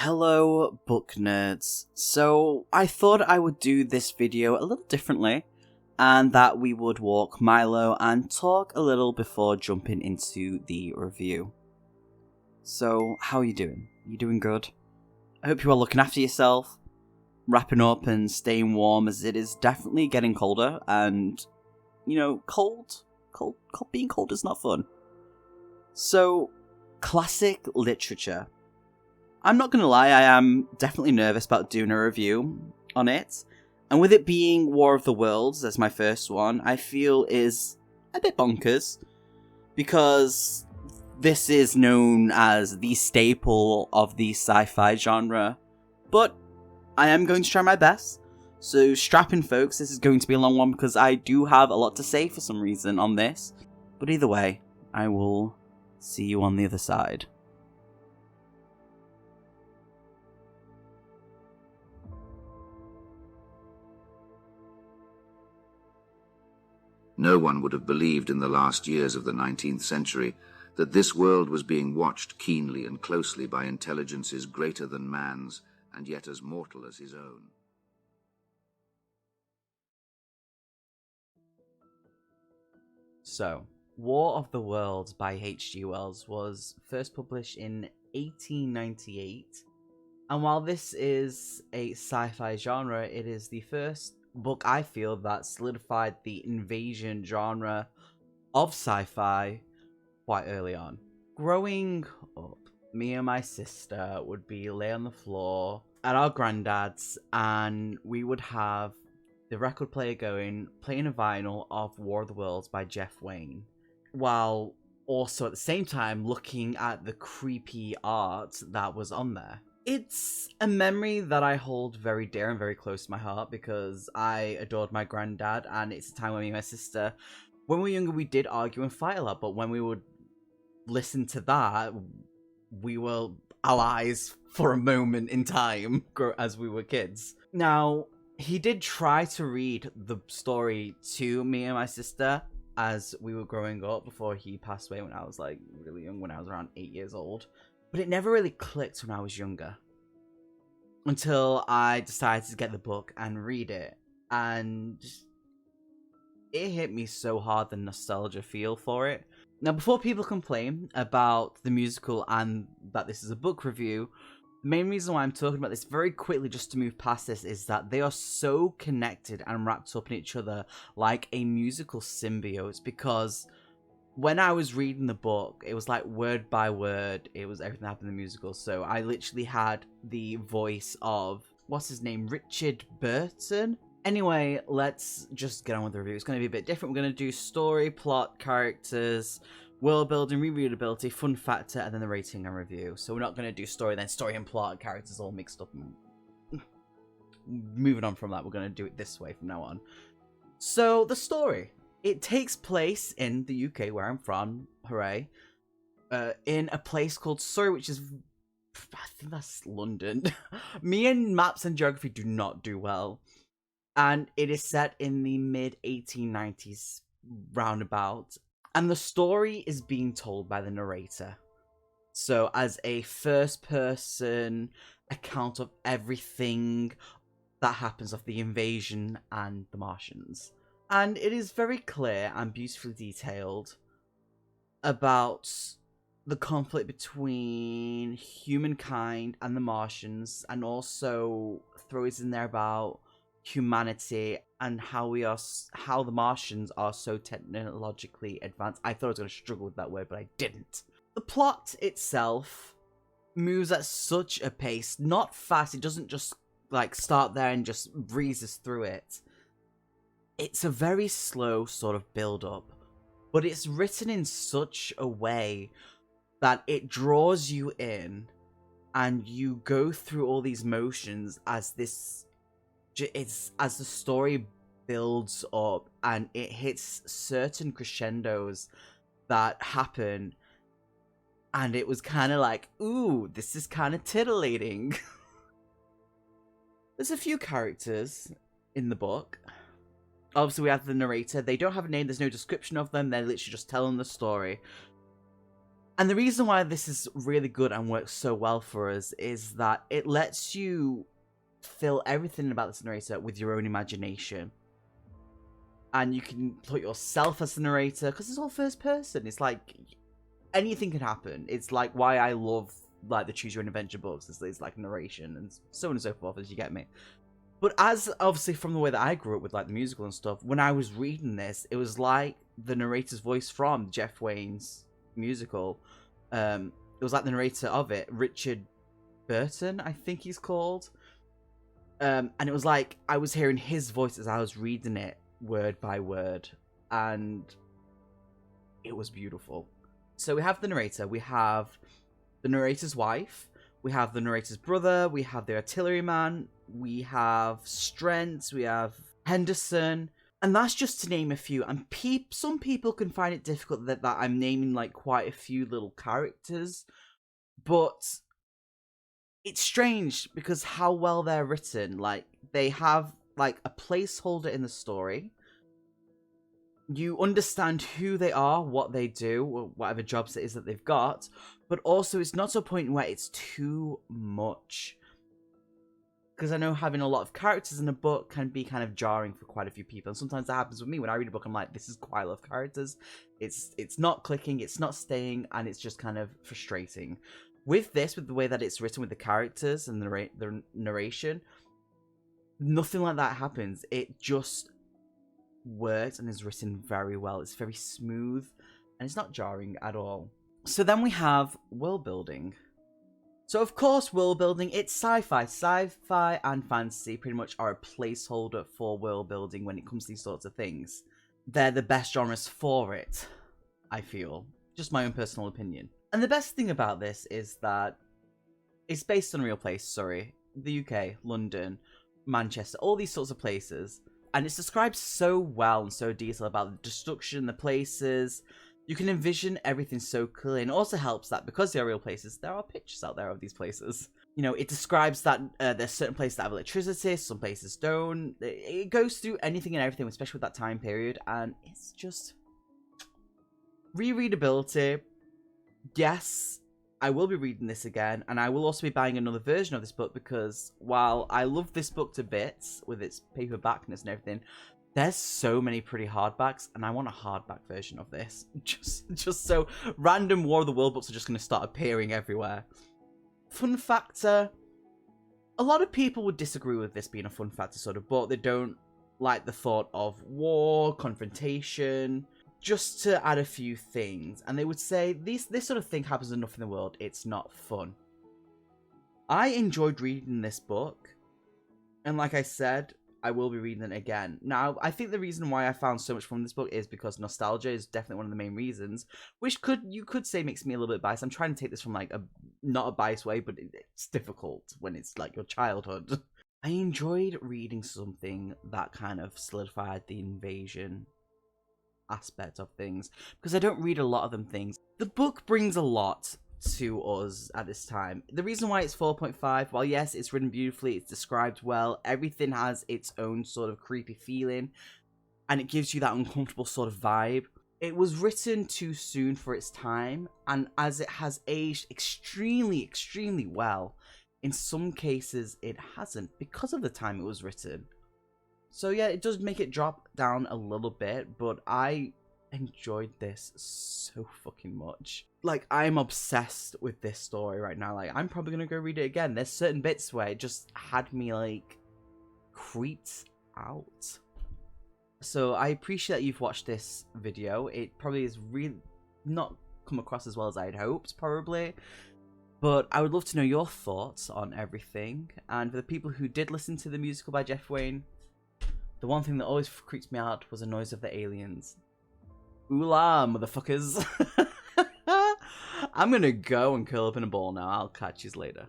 Hello, book nerds. So, I thought I would do this video a little differently, and that we would walk Milo and talk a little before jumping into the review. So, how are you doing? You doing good? I hope you are looking after yourself, wrapping up and staying warm, as it is definitely getting colder, and, you know, being cold is not fun. So, classic literature. I'm not going to lie, I am definitely nervous about doing a review on it. And with it being War of the Worlds as my first one, I feel is a bit bonkers. Because this is known as the staple of the sci-fi genre. But I am going to try my best. So strap in, folks, this is going to be a long one because I do have a lot to say for some reason on this. But either way, I will see you on the other side. No one would have believed in the last years of the 19th century that this world was being watched keenly and closely by intelligences greater than man's and yet as mortal as his own. So, War of the Worlds by H.G.Wells was first published in 1898, and while this is a sci-fi genre, it is the first book I feel that solidified the invasion genre of sci-fi quite early on. Growing up, me and my sister would be lay on the floor at our granddad's, and we would have the record player going, playing a vinyl of War of the Worlds by Jeff Wayne, while also at the same time looking at the creepy art that was on there. It's a memory that I hold very dear and very close to my heart because I adored my granddad, and it's a time when me and my sister, when we were younger, we did argue and fight a lot, but when we would listen to that, we were allies for a moment in time as we were kids. Now, he did try to read the story to me and my sister as we were growing up before he passed away when I was like really young, when I was around 8 years old. But it never really clicked when I was younger. Until I decided to get the book and read it. And it hit me so hard, the nostalgia feel for it. Now, before people complain about the musical and that this is a book review, the main reason why I'm talking about this very quickly, just to move past this, is that they are so connected and wrapped up in each other like a musical symbiote, because when I was reading the book, it was like word by word, it was everything that happened in the musical. So I literally had the voice of, what's his name, Richard Burton? Anyway, let's just get on with the review. It's going to be a bit different. We're going to do story, plot, characters, world building, rereadability, fun factor, and then the rating and review. So we're not going to do story, then story and plot, and characters all mixed up. Moving on from that, we're going to do it this way from now on. So, the story. It takes place in the UK, where I'm from, hooray, in a place called Surrey, which is, I think that's London. Me and maps and geography do not do well. And it is set in the mid-1890s roundabout. And the story is being told by the narrator. So, as a first-person account of everything that happens of the invasion and the Martians. And it is very clear and beautifully detailed about the conflict between humankind and the Martians, and also throws in there about humanity and how the Martians are so technologically advanced. I thought I was going to struggle with that word, but I didn't. The plot itself moves at such a pace, not fast. It doesn't just like start there and just breezes through it. It's a very slow sort of build-up, but it's written in such a way that it draws you in, and you go through all these motions as the story builds up, and it hits certain crescendos that happen, and it was kind of like, ooh, this is kind of titillating. There's a few characters in the book. Obviously, we have the narrator. They don't have a name. There's no description of them. They're literally just telling the story. And the reason why this is really good and works so well for us is that it lets you fill everything about this narrator with your own imagination. And you can put yourself as the narrator, because it's all first person. It's like, anything can happen. It's like why I love like the Choose Your Own Adventure books. It's like narration and so on and so forth, as you get me. But as, obviously, from the way that I grew up with like the musical and stuff, when I was reading this, it was like the narrator's voice from Jeff Wayne's musical. It was like the narrator of it, Richard Burton, I think he's called. And it was like I was hearing his voice as I was reading it word by word, and it was beautiful. So we have the narrator, we have the narrator's wife, we have the narrator's brother, we have the artilleryman, we have Strength, we have Henderson, and that's just to name a few. And some people can find it difficult that I'm naming like quite a few little characters, but it's strange because how well they're written. Like, they have like a placeholder in the story. You understand who they are, what they do, or whatever jobs it is that they've got, but also it's not to a point where it's too much. Because I know having a lot of characters in a book can be kind of jarring for quite a few people, and sometimes that happens with me. When I read a book, I'm like, this is quite a lot of characters. It's not clicking, it's not staying, and it's just kind of frustrating. With this, with the way that it's written with the characters and the narration, nothing like that happens. It just works and is written very well. It's very smooth and it's not jarring at all. So then we have world building. So of course, world building, it's sci-fi. Sci-fi and fantasy pretty much are a placeholder for world building when it comes to these sorts of things. They're the best genres for it, I feel. Just my own personal opinion. And the best thing about this is that it's based on a real place, Surrey, the UK, London, Manchester, all these sorts of places. And it's described so well and so detailed about the destruction, the places. You can envision everything so clearly. And it also helps that because they are real places, there are pictures out there of these places. You know, it describes that there's certain places that have electricity, some places don't. It goes through anything and everything, especially with that time period. And it's just... Re-readability. Yes, I will be reading this again, and I will also be buying another version of this book because while I love this book to bits with its paperbackness and everything, there's so many pretty hardbacks, and I want a hardback version of this. Just so random War of the World books are just going to start appearing everywhere. Fun factor. A lot of people would disagree with this being a fun factor sort of book. They don't like the thought of war, confrontation. Just to add a few things, and they would say this sort of thing happens enough in the world, it's not fun. I enjoyed reading this book, and like I said, I will be reading it again. Now, I think the reason why I found so much fun in this book is because nostalgia is definitely one of the main reasons, which you could say makes me a little bit biased. I'm trying to take this from like not a biased way, but it's difficult when it's like your childhood. I enjoyed reading something that kind of solidified the invasion aspect of things, because I don't read a lot of them things. The book brings a lot to us at this time. The reason why it's 4.5, while yes, it's written beautifully, it's described well, everything has its own sort of creepy feeling, and it gives you that uncomfortable sort of vibe. It was written too soon for its time, and as it has aged extremely, extremely well, in some cases it hasn't, because of the time it was written. So yeah, it does make it drop down a little bit, but I enjoyed this so fucking much. Like, I'm obsessed with this story right now. Like, I'm probably gonna go read it again. There's certain bits where it just had me, like, creeped out. So I appreciate that you've watched this video. It probably is really not come across as well as I had hoped, probably. But I would love to know your thoughts on everything. And for the people who did listen to the musical by Jeff Wayne, the one thing that always creeps me out was the noise of the aliens. Ooh-la, motherfuckers. I'm gonna go and curl up in a ball now. I'll catch you later.